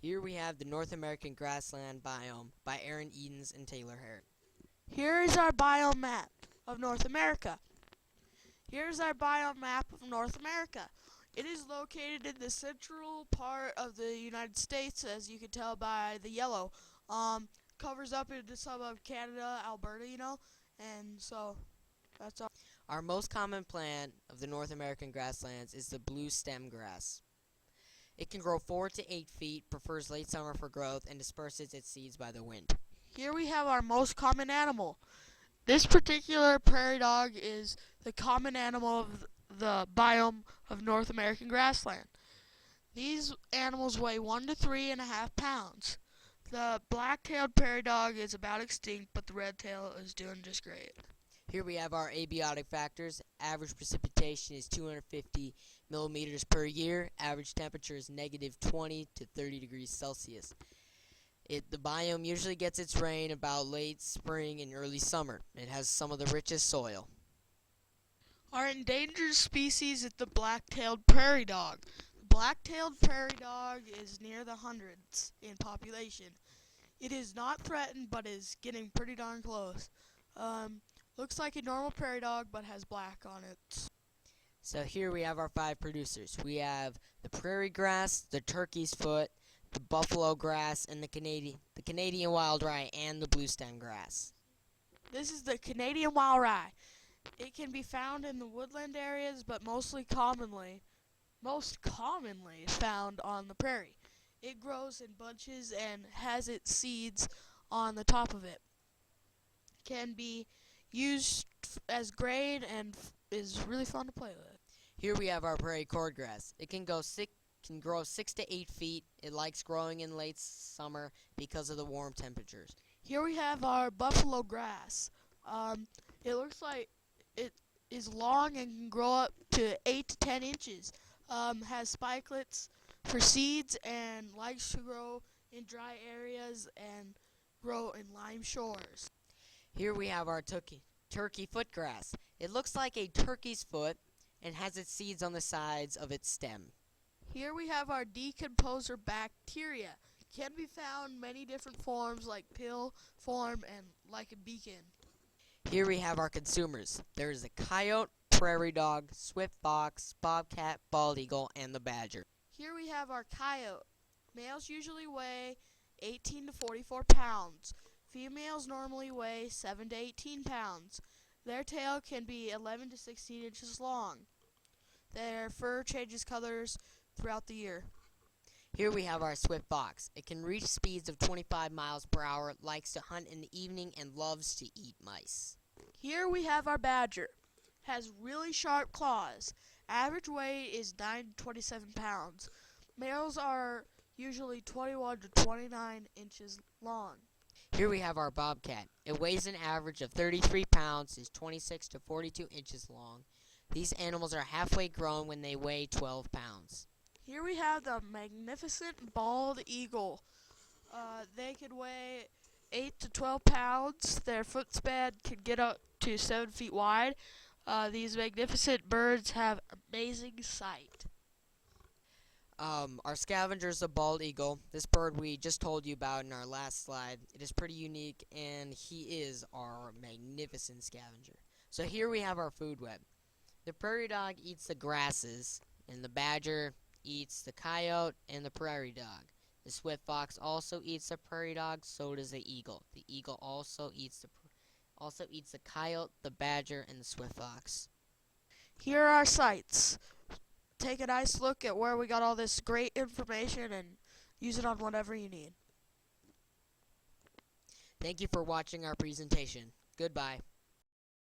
Here we have the North American grassland biome by Aaron Edens and Taylor Harris. Here is our biome map of North America. Here's our biome map of North America. It is located in the central part of the United States, as you can tell by the yellow. Covers up into some of Canada, Alberta, and so that's all. Our most common plant of the North American grasslands is the blue stem grass. It can grow 4 to 8 feet, prefers late summer for growth, and disperses its seeds by the wind. Here we have our most common animal. This particular prairie dog is the common animal of the biome of North American grassland. These animals weigh 1 to 3.5 pounds. The black-tailed prairie dog is about extinct, but the red-tail is doing just great. Here we have our abiotic factors. Average precipitation is 250 millimeters per year. Average temperature is negative 20 to 30 degrees Celsius. The biome usually gets its rain about late spring and early summer. It has some of the richest soil. Our endangered species is the black-tailed prairie dog. The black-tailed prairie dog is near the hundreds in population. It is not threatened, but is getting pretty darn close. Looks like a normal prairie dog, but has black on it. So here we have our 5 producers. We have the prairie grass, the turkey's foot, the buffalo grass, and the Canadian wild rye, and the blue stem grass. This is the Canadian wild rye. It can be found in the woodland areas, but most commonly found on the prairie. It grows in bunches and has its seeds on the top of it. Can be used as grain and is really fun to play with. Here we have our prairie cordgrass. It can grow 6 to 8 feet. It likes growing in late summer because of the warm temperatures. Here we have our buffalo grass. It looks like it is long and can grow up to 8 to 10 inches. Has spikelets for seeds and likes to grow in dry areas and grow in lime shores. Here we have our turkey footgrass. It looks like a turkey's foot and has its seeds on the sides of its stem. Here we have our decomposer bacteria. Can be found in many different forms like pill form and like a beacon. Here we have our consumers. There is the coyote, prairie dog, swift fox, bobcat, bald eagle, and the badger. Here we have our coyote. Males usually weigh 18 to 44 pounds. Females normally weigh 7 to 18 pounds. Their tail can be 11 to 16 inches long. Their fur changes colors throughout the year. Here we have our swift fox. It can reach speeds of 25 miles per hour, likes to hunt in the evening, and loves to eat mice. Here we have our badger. Has really sharp claws. Average weight is 9 to 27 pounds. Males are usually 21 to 29 inches long. Here we have our bobcat. It weighs an average of 33 pounds, is 26 to 42 inches long. These animals are halfway grown when they weigh 12 pounds. Here we have the magnificent bald eagle. They could weigh 8 to 12 pounds. Their foot span can get up to 7 feet wide. These magnificent birds have amazing sight. Our scavenger is the bald eagle. This bird we just told you about in our last slide. It is pretty unique, and he is our magnificent scavenger. So here we have our food web. The prairie dog eats the grasses, and the badger eats the coyote and the prairie dog. The swift fox also eats the prairie dog, so does the eagle. The eagle also eats the coyote, the badger, and the swift fox. Here are our sites. Take a nice look at where we got all this great information and use it on whatever you need. Thank you for watching our presentation. Goodbye.